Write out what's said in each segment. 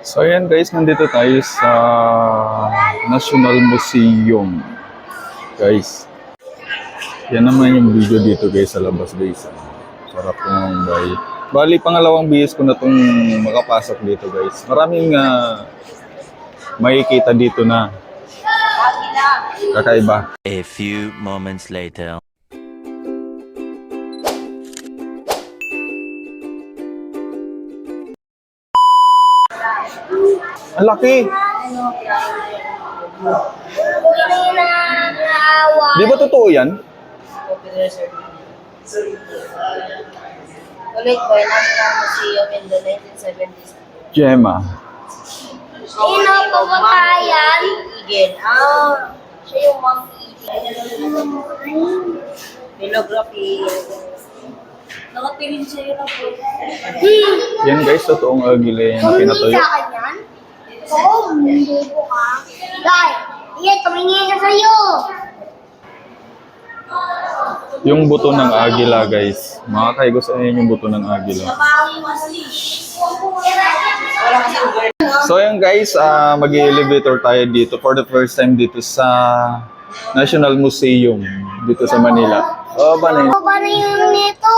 So ayan guys, nandito tayo sa National Museum. Guys, yan naman yung video dito guys sa labas guys. Sarap ng bay. Bali, pangalawang bihis ko na itong makapasok dito guys. Maraming makikita dito na kakaiba. A few moments later. Ang laki! Di ba totoo yan? Ulit by National Museum in the 1970s. Gemma. Ayun ang pagkakayan. Igin. Siya yung monkey. Philography. Nakatingin siya yun po. Yan guys, totoong agile na pinatuyo. Sa akin yan? Oo, hindi ko ka. Dahil, yan, tumingin ka sa'yo. Yung buto ng agila guys. Makakaigo sa inyo yung buto ng agila. So yan guys, mag-elevator tayo dito for the first time dito sa National Museum dito sa Manila. Oh, ba na yun? Paano yung nito?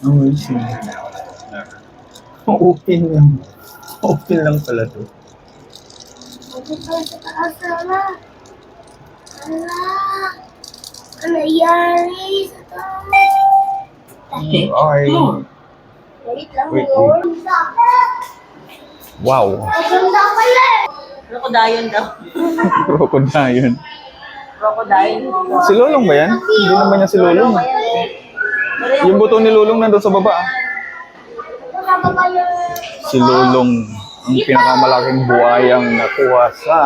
Amazing. Open lang. Open lang pala to. Open pala sa taas na. Ano nangyari sa taas? Okay. Wait lang Wait, yun. Wow. Maganda pala. Crocodile daw. Crocodile. Crocodile. Si Lolong ba yan? Hindi naman yan si Lolong. Yung buto ni Lolong nandun sa baba. Si Lolong, ang pinakamalaking buhayang nakuha sa...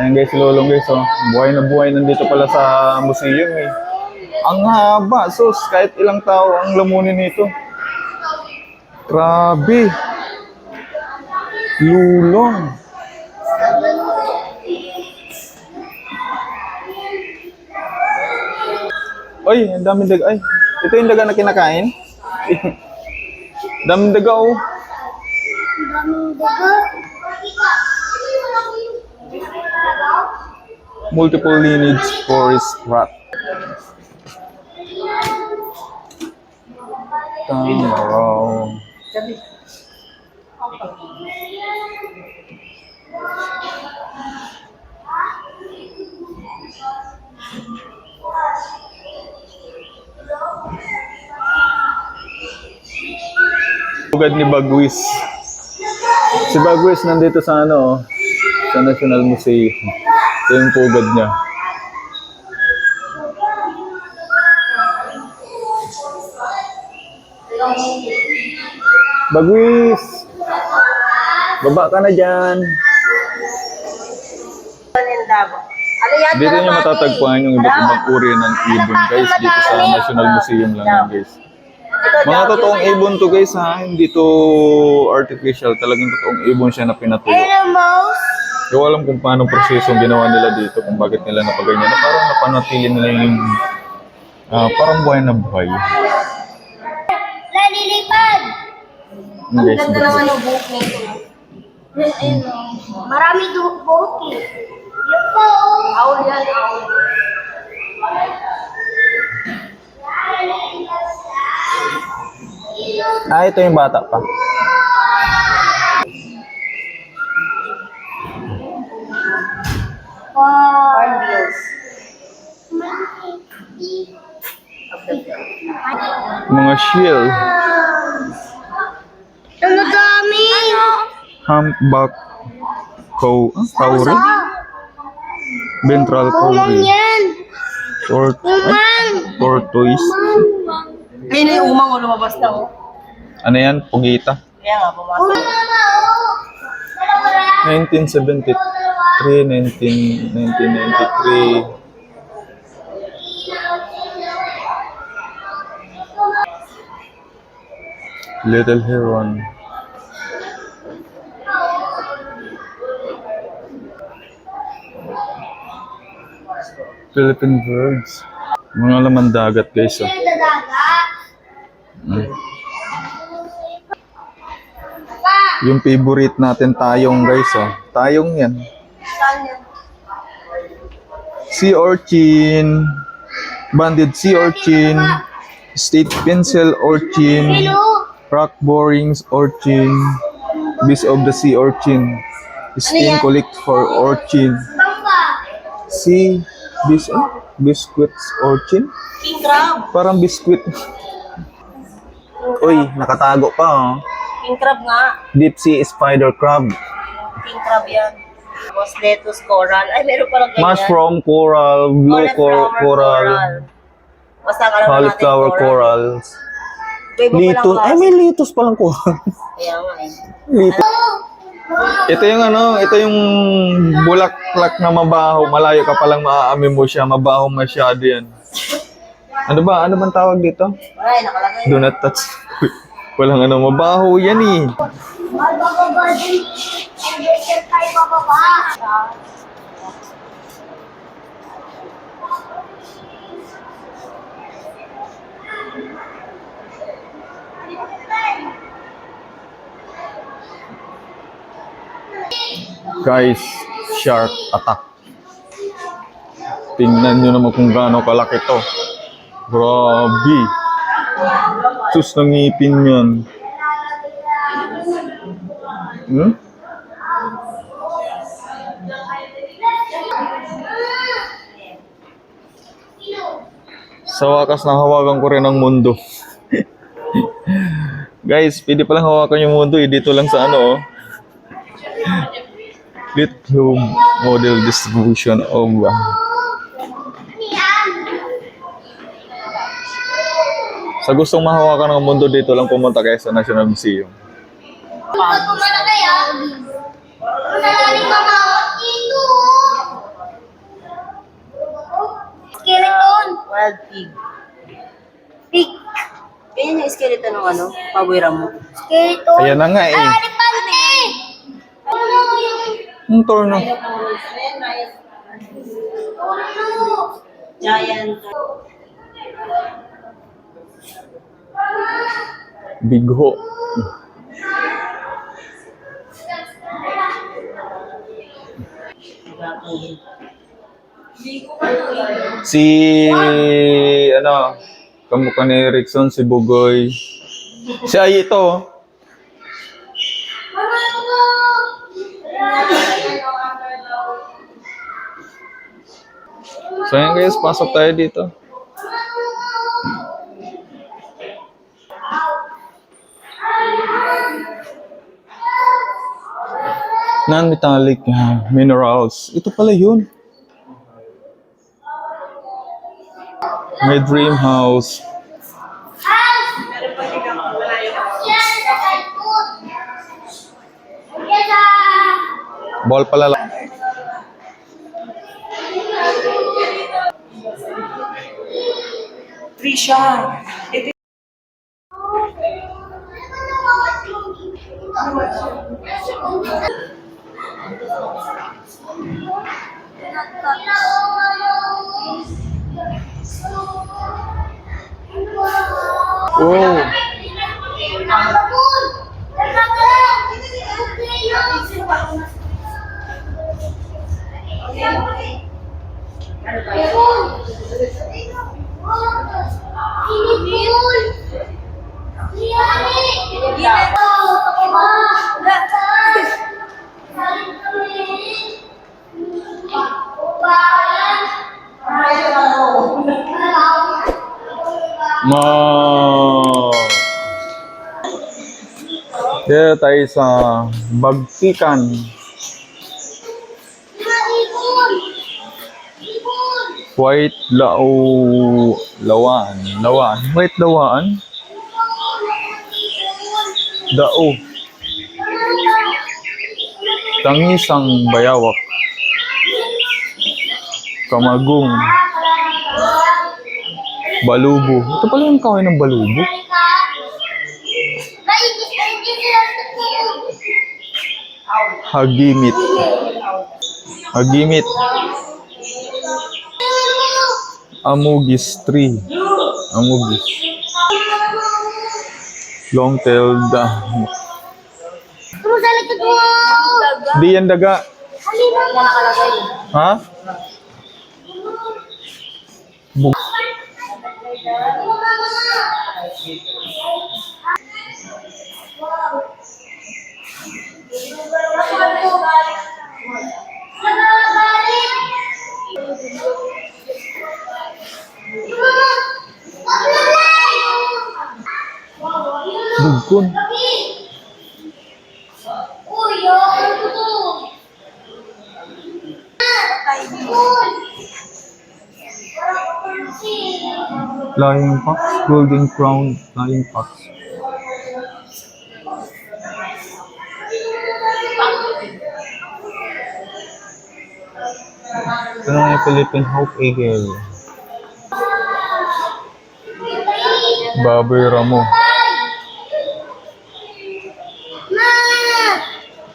Ayan guys, si Lolong guys, oh. Buhay na buhay nandito pala sa museum eh. Ang haba, sus, kahit ilang tao ang lamunin nito. Grabe. Lulong. Ay, ang daming daga. Ay, ito yung daga na kinakain. Daming daga, oh. Daming daga. Multiple lineage forest rat. Tamaraw. Pugad ni Bagwis. Si Bagwis nandito sa ano, sa National Museum. Ito yung pugad niya. Bagwis! Baba ka na dyan. Dito nyo matatagpuan yung iba't ibang uri ng ibon guys dito sa National Museum lang yan guys. Mga totoong ibon to guys ha, hindi to artificial, talagang totoong ibon siya na pinatuyo. Animals. Hindi ko alam kung paano prosesong ginawa nila dito, kung bakit nila napaganyan. Na parang napanatili nila yung parang buhay na buhay. Nalilipad. Guys, Ganda naman yung buhok nito. Marami buhok eh. Yun po. Owl yan, owl. ito yung bata pa. Hornbills. Mga shield, Ang dami. humpback cowrie, ventral Kumang cowrie, yan. tortoise. Ayun na yung umang lumabas na oh. Ano yan? Pugita. Kaya nga, pumasok. 1973, 1993. Little Heron. Philippine birds. Mga laman dagat guys. Oh. Dagat. Mm. Yung favorite natin tayong guys, oh. Tayong yan. Saan yan? Sea urchin, banded sea urchin, state pencil urchin, Hello. rock borings urchin, beast of the sea urchin, sting collect for urchin, Pamba. sea biscuits urchin, King crab. parang biscuit. Uy, nakatago pa, oh. King crab nga. Deep sea spider crab, King crab yan. Tapos lettuce coral. Ay, meron palang ganyan. mushroom coral, blue Cauliflower coral, Basta alam natin cauliflower corals, Iba-iba litos. palang Ay, may litos palang coral. Kaya nga eh. Litos. Ito yung ito yung bulaklak na mabaho. Malayo ka palang maaamin mo siya. Mabaho masyado yan. Ano bang tawag dito? Ay, nakalagay. Do not touch. Walang mabaho yan eh. Mahal bababa din. Adventure tayo bababa. Guys, shark attack. Tingnan nyo naman kung gaano kalaki to. Grabe. Sus ng ngipin yan. Hmm? Sa wakas nahawakan ko rin ang mundo. Guys, pwede palang hawakan yung mundo eh. Dito lang sa oh. Little model distribution of sa gustong mahawakan ng mundo dito lang pumunta kayo sa National Museum. Pag kumalagay ah. Masalaling mamawat dito. Skeleton. Wild pig. Pig. Ganyan yung skeleton ng pabwira mo. Skeleton. Ayan na nga eh. Ah, alipante. Ano yung... Ang torno. Giant. Bigho. Si kamukha ni Rickson, si Bugoy. Si Ay ito. So yan guys, pasok tayo dito. Non-metallic minerals. Ito pala yun. My dream house. Ball pala lang. Trisha. Oh. Dito tayo sa Bagtikan. White Lawaan. White Lawaan? Dao. Tangisang Bayawak. Kamagong. Balubo. Ito pala yung kahoy ng balubo. Hagimit. Amugis tree. Amugis. Long-tailed. Wow! Di yan daga. Halina Wala nakalagay. Ha? Bu- Dugkon. Flying Fox, Golden Crown, Flying Fox. Ito na yung Philippine Hawk Eagle. Baboy Ramo. Ma!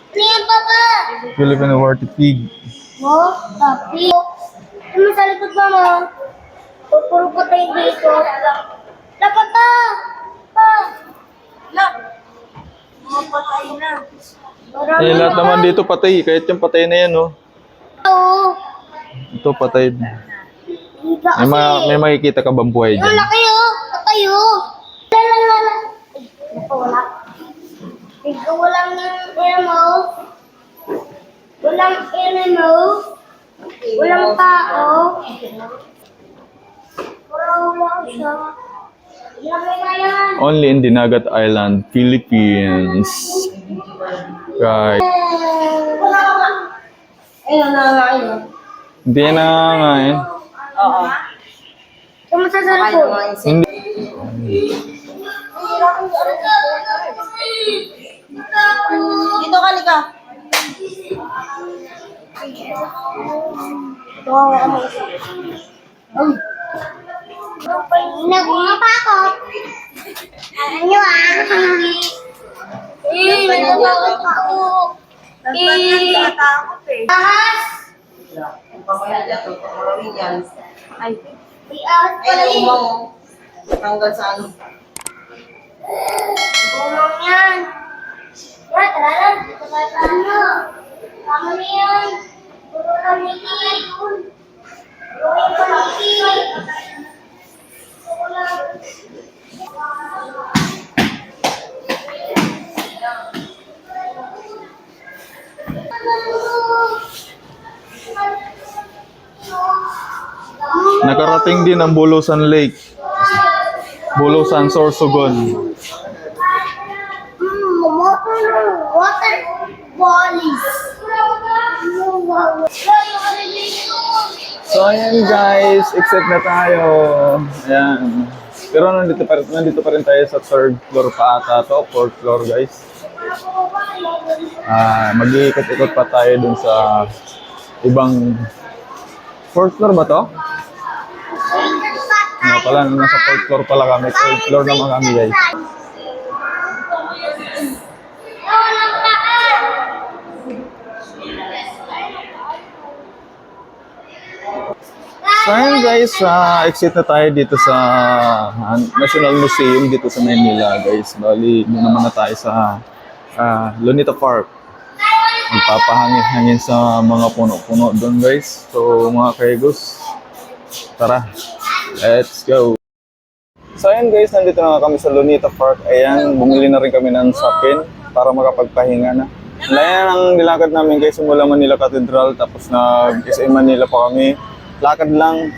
Ano yan, Papa? Philippine Warty Pig. Mo? Tapi? Ano sa likod ba, Ma? Puro patay dito. Dapat pa! Pa! Mapatay na. Eh, lahat naman dito patay. Kahit yung patay na yan, oh. Oo. Ito patay na. Higa May, kasi. may makikita ka bang buhay Ang dyan? laki, oh. Patay, oh. Lalalala. Ay, naku, wala. Higa, walang animal. Walang animal. Walang tao. Wala siya. Laki na yan. Only in Dinagat Island, Philippines. Guys. Ayun na nga yun. Hindi na nga eh. Oo. Kamusta sa Kaya likod? mga insect. Hindi. Dito ka, Lika. Nagunga pa ako. Alam nyo ah. Nagpapagod ako. Natatakot eh. Ahas. Pamaya dyan, pamawin yan. Ay, May ahas pala ay, eh. umango. Tanggal sa ano. Gulong yan. Yan, tara lang. Dito tayo sa ano. Tama na yan. Puro kami dito. Puro yung paligid. Gusto ko lang. Nakarating din ang Bulusan Lake. Bulusan Sorsogon. Water bodies. So ayan guys, exit na tayo. Ayan. Pero nandito pa rin tayo sa third floor pa ata to, fourth floor guys. Mag-iikot-ikot pa tayo dun sa ibang fourth floor ba to? Nga pala, nasa fourth floor pala kami. Third floor naman kami guys. So ayan guys, exit na tayo dito sa National Museum dito sa Manila guys. Bali, doon naman na tayo sa Lunita Park. Magpapahangin-hangin sa mga puno-puno doon guys. So mga kaigos, tara, let's go! So ayan guys, nandito na kami sa Lunita Park. Ayan, bumili na rin kami ng sapin para makapagpahinga na. Ayan ang nilakad namin guys, simula Manila Cathedral, tapos nag-SM Manila pa kami. Lakad lang,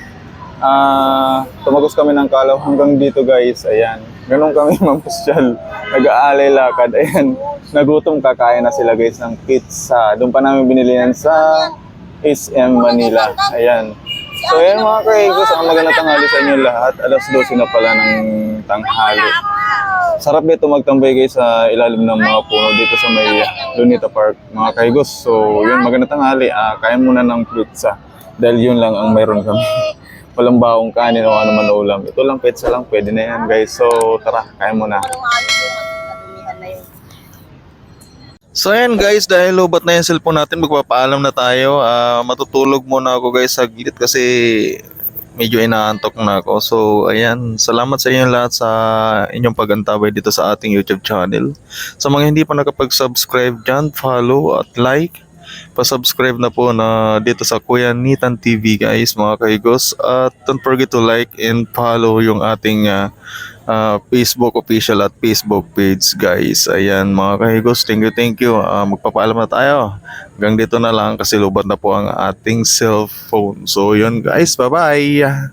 tumagos kami ng Kalaw hanggang dito guys, ayan. Ganun kami mamasyal, nag-aalay lakad, ayan. Nagutom, kakain na sila guys ng pizza. Doon pa namin binili yan sa SM Manila, ayan. So ayan mga kaigos, ang magandang tanghali sa inyo lahat. Alas 12 na pala ng tanghali. Sarap dito magtambay guys sa ilalim ng mga puno dito sa may Lunita Park, mga kaigos. So yun, magandang tanghali, kain muna ng pizza. Dahil yun lang ang mayroon kami. Walang baong kanin o ano man ulam. Ito lang, pizza lang, pwede na yan guys. So tara, kain muna. Anong ayos yung kadumihan na yun? So ayan guys, dahil lobat na yung cellphone natin, magpapaalam na tayo. Matutulog muna ako guys saglit kasi medyo inaantok na ako. So, ayan. Salamat sa inyong lahat sa inyong pag-antabay dito sa ating YouTube channel. Sa mga hindi pa nakapag-subscribe dyan, follow at like. Pa-subscribe na po na dito sa Kuya Nitan TV guys, mga kahigos. At don't forget to like and follow yung ating Facebook official at Facebook page guys. Ayan mga kahigos, thank you. Magpapaalam na tayo. Hanggang dito na lang kasi lubat na po ang ating cellphone. So yun guys, bye bye.